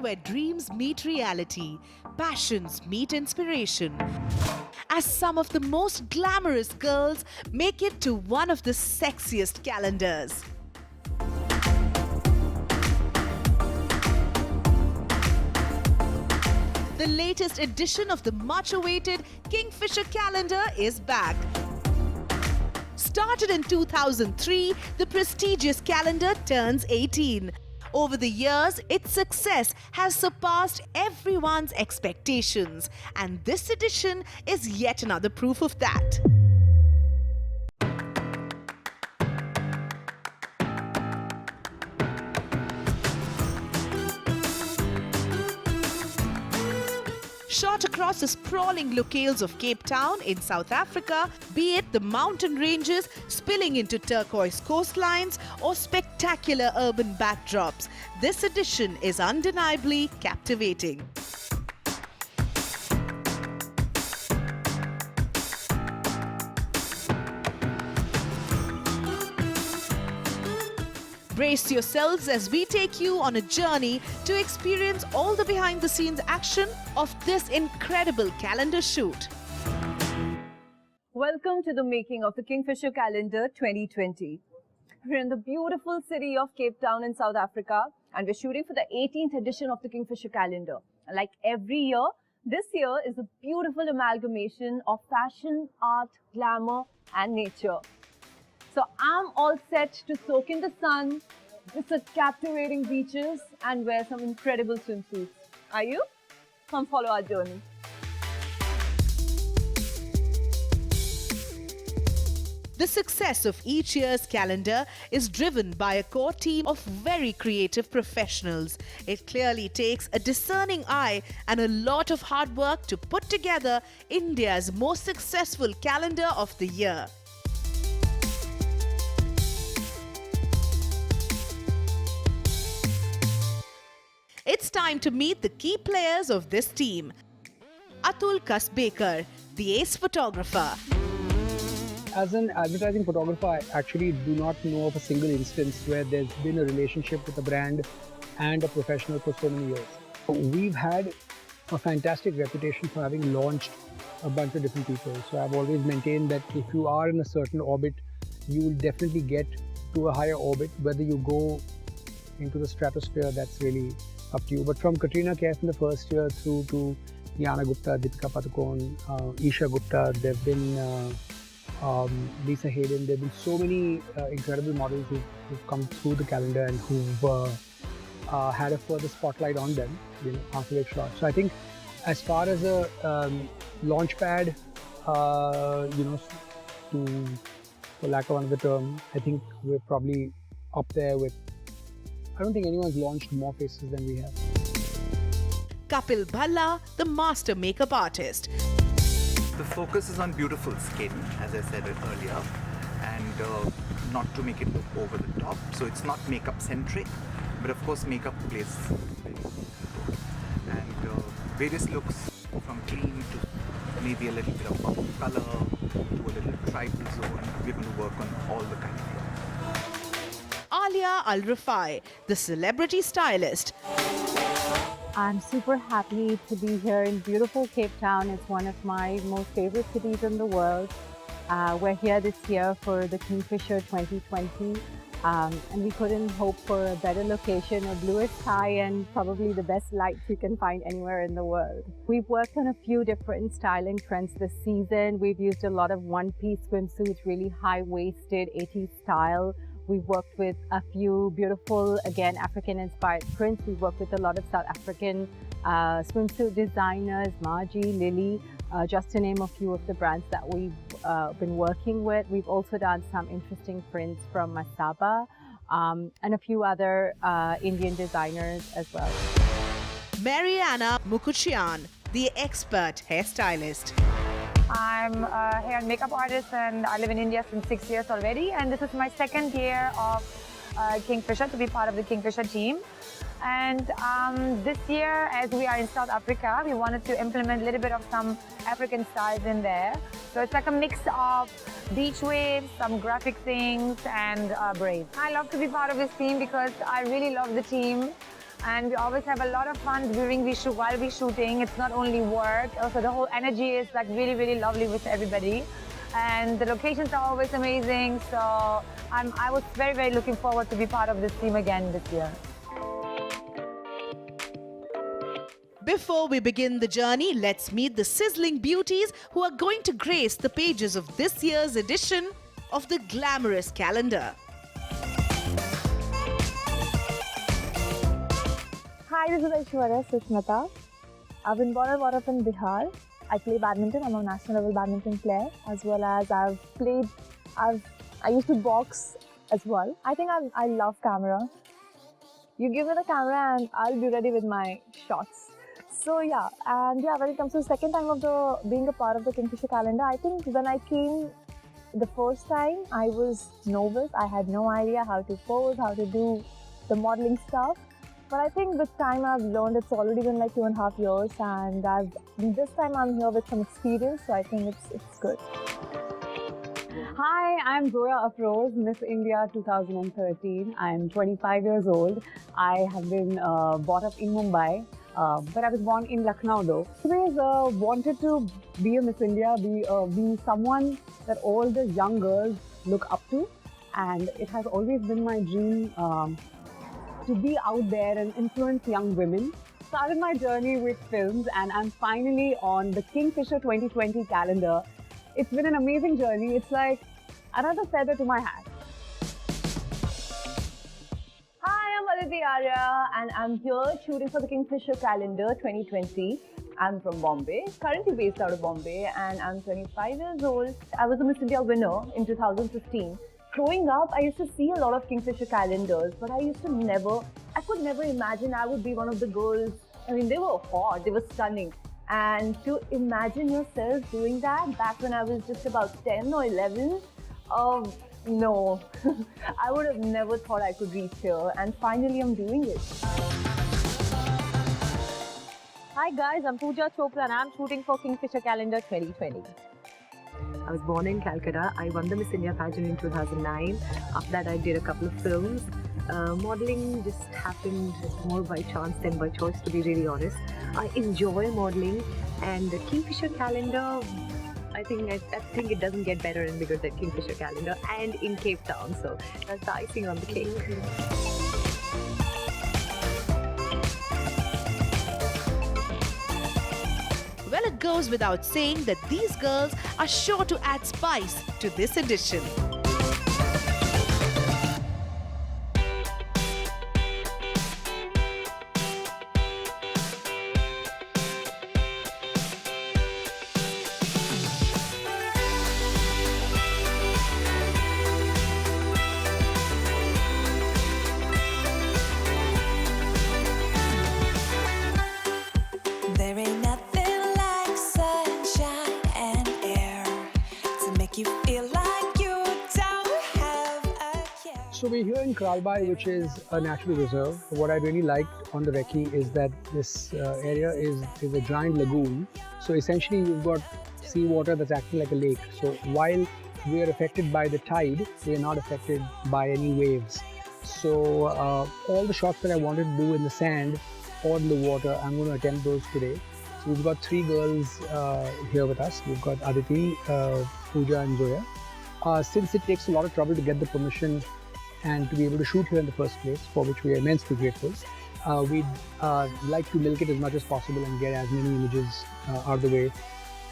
where dreams meet reality, passions meet inspiration, as some of the most glamorous girls make it to one of the sexiest calendars. The latest edition of the much-awaited Kingfisher calendar is back. Started in 2003, the prestigious calendar turns 18. Over the years, its success has surpassed everyone's expectations, and this edition is yet another proof of that. Shot across the sprawling locales of Cape Town in South Africa, be it the mountain ranges spilling into turquoise coastlines or spectacular urban backdrops, this edition is undeniably captivating. Brace yourselves as we take you on a journey to experience all the behind-the-scenes action of this incredible calendar shoot. Welcome to the making of the Kingfisher calendar 2020. We're in the beautiful city of Cape Town in South Africa, and we're shooting for the 18th edition of the Kingfisher calendar. And like every year, this year is a beautiful amalgamation of fashion, art, glamour, and nature. So I'm all set to soak in the sun, visit captivating beaches, and wear some incredible swimsuits. Are you? Come follow our journey. The success of each year's calendar is driven by a core team of very creative professionals. It clearly takes a discerning eye and a lot of hard work to put together India's most successful calendar of the year. It's time to meet the key players of this team. Atul Kasbekar, the ace photographer. As an advertising photographer, I actually do not know of a single instance where there's been a relationship with a brand and a professional for so many years. We've had a fantastic reputation for having launched a bunch of different people. So I've always maintained that if you are in a certain orbit, you will definitely get to a higher orbit. Whether you go into the stratosphere, that's really up to you. But from Katrina Kaif in the first year through to Yana Gupta, Deepika Padukone, Isha Gupta, there have been Lisa Hayden. There have been so many incredible models who've come through the calendar and who've had a further spotlight on them, after they've shot. So I think as far as a launch pad, for lack of another term, I think we're probably up there with, I don't think anyone's launched more faces than we have. Kapil Bhalla, the master makeup artist. The focus is on beautiful skin, as I said earlier, and not to make it look over the top. So it's not makeup centric, but of course makeup plays very important. And various looks from clean to maybe a little bit of pop color to a little tribal zone. We're going to work on all the kind of looks. Alia Al Rafai, the celebrity stylist. I'm super happy to be here in beautiful Cape Town. It's one of my most favorite cities in the world. We're here this year for the Kingfisher 2020, and we couldn't hope for a better location, a bluer sky, and probably the best lights you can find anywhere in the world. We've worked on a few different styling trends this season. We've used a lot of one-piece swimsuits, really high-waisted 80s style. We've worked with a few beautiful, again, African-inspired prints. We've worked with a lot of South African swimsuit designers, Margie, Lily, just to name a few of the brands that we've been working with. We've also done some interesting prints from Masaba and a few other Indian designers as well. Mariana Mukherjee, the expert hairstylist. I'm a hair and makeup artist, and I live in India since 6 years already, and this is my second year of Kingfisher, to be part of the Kingfisher team. And this year, as we are in South Africa, we wanted to implement a little bit of some African styles in there. So it's like a mix of beach waves, some graphic things, and braids. I love to be part of this team because I really love the team. and we always have a lot of fun during we shoot, while we're shooting. It's not only work, also the whole energy is like really, really lovely with everybody. And the locations are always amazing. So I was very, very looking forward to be part of this team again this year. Before we begin the journey, let's meet the sizzling beauties who are going to grace the pages of this year's edition of the glamorous calendar. Hi, this is Aishwarya Sushmita. I've been born and brought up in Bihar. I play badminton. I'm a national level badminton player, as well as I used to box as well. I think I love camera. You give me the camera and I'll be ready with my shots. So yeah, and yeah, when it comes to the second time of being a part of the Kingfisher calendar, I think when I came the first time, I was nervous. I had no idea how to pose, how to do the modeling stuff. But I think with time I've learned. It's already been like 2.5 years, and this time I'm here with some experience, so I think it's good. Hi, I'm Zoya Afroz, Miss India 2013. I'm 25 years old. I have been brought up in Mumbai, but I was born in Lucknow though. Always wanted to be a Miss India, be someone that all the young girls look up to, and it has always been my dream to be out there and influence young women. Started my journey with films, and I'm finally on the Kingfisher 2020 calendar. It's been an amazing journey. It's like another feather to my hat. Hi, I'm Aditi Arya and I'm here shooting for the Kingfisher calendar 2020. I'm from Bombay, currently based out of Bombay, and I'm 25 years old. I was a Miss India winner in 2015. Growing up, I used to see a lot of Kingfisher calendars, but I could never imagine I would be one of the girls. I mean, they were hot, they were stunning. And to imagine yourself doing that back when I was just about 10 or 11, no, I would have never thought I could reach here, and finally I'm doing it. Hi guys, I'm Pooja Chopra and I'm shooting for Kingfisher calendar 2020. I was born in Calcutta. I won the Miss India pageant in 2009. After that, I did a couple of films. Modeling just happened more by chance than by choice, to be really honest. I enjoy modeling, and the Kingfisher calendar, I think it doesn't get better and bigger than Kingfisher calendar, and in Cape Town. So that's the icing on the cake. Well, it goes without saying that these girls are sure to add spice to this edition. There ain't nothing like sunshine and air to make you feel like you don't have a care. So we're here in Kralbai, which is a natural reserve. What I really liked on the recce is that this area is a giant lagoon. So essentially you've got seawater that's acting like a lake. So while we are affected by the tide, we are not affected by any waves. So all the shots that I wanted to do in the sand or in the water, I'm going to attempt those today. So we've got 3 girls here with us. We've got Aditi, Pooja and Zoya. Since it takes a lot of trouble to get the permission and to be able to shoot here in the first place, for which we are immensely grateful, we'd like to milk it as much as possible and get as many images out of the way,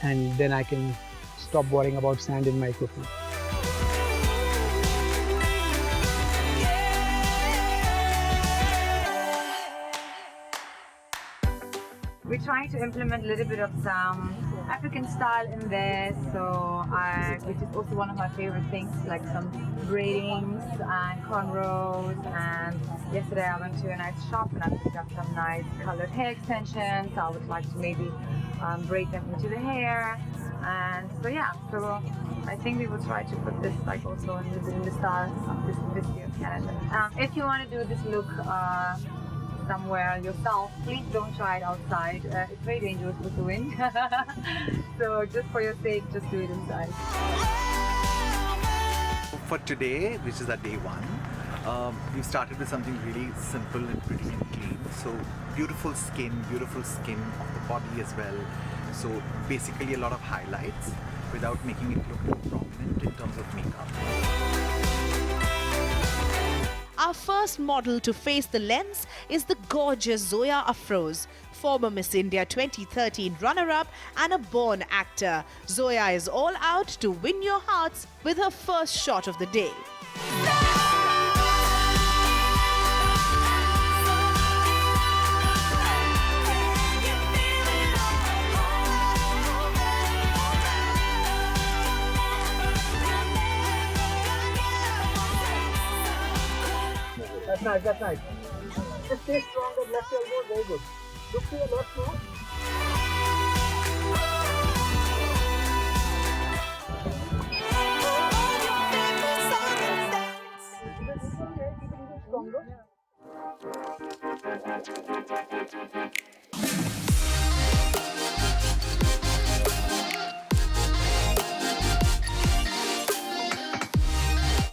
and then I can stop worrying about sand in my equipment. We're trying to implement a little bit of some African style in there, so which is also one of my favorite things, like some braidings and cornrows. And yesterday I went to a nice shop and I picked up some nice colored hair extensions. So I would like to maybe braid them into the hair. And so yeah, so I think we will try to put this like also in the style of this year's calendar. If you want to do this look somewhere yourself, please don't try it outside. It's very dangerous with the wind. So just for your sake, just do it inside. For today, which is our day 1, We've started with something really simple and pretty and clean. So beautiful skin of the body as well. So basically a lot of highlights without making it look too prominent in terms of makeup. Our first model to face the lens is the gorgeous Zoya Afroz, former Miss India 2013 runner-up and a born actor. Zoya is all out to win your hearts with her first shot of the day. That's nice, that's nice. Just stay strong with left elbow, very good. Look to your left now.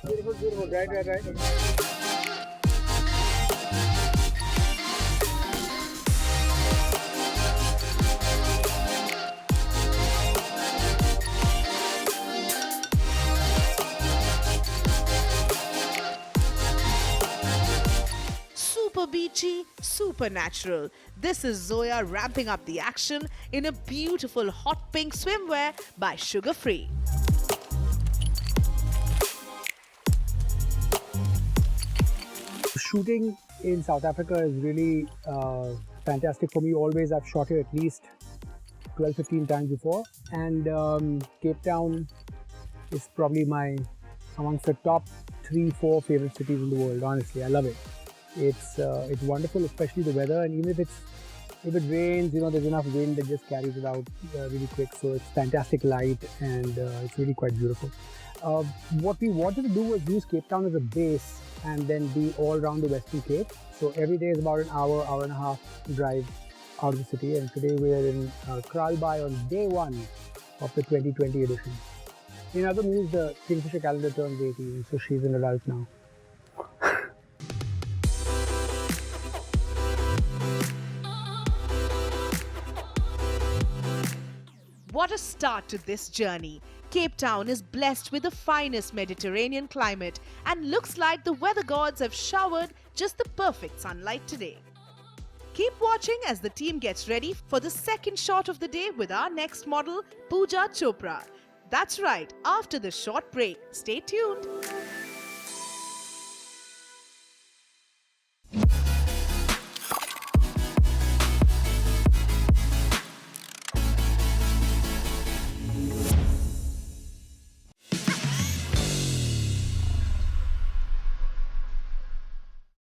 Beautiful, beautiful. Right. Super beachy, super natural. This is Zoya ramping up the action in a beautiful hot pink swimwear by Sugar Free. Shooting in South Africa is really fantastic for me. Always, I've shot here at least 12-15 times before, and Cape Town is probably amongst the top 3-4 favorite cities in the world. Honestly, I love it. It's wonderful, especially the weather, and even if it rains, there's enough wind that just carries it out really quick. So it's fantastic light, and it's really quite beautiful. What we wanted to do was use Cape Town as a base and then be all around the Western Cape. So every day is about an hour and a half drive out of the city. And today we are in Kralbaai on day 1 of the 2020 edition. In other news, the Kingfisher calendar turns 18, so she's an adult now. What a start to this journey. Cape Town is blessed with the finest Mediterranean climate and looks like the weather gods have showered just the perfect sunlight today. Keep watching as the team gets ready for the second shot of the day with our next model, Pooja Chopra. That's right, after the short break. Stay tuned.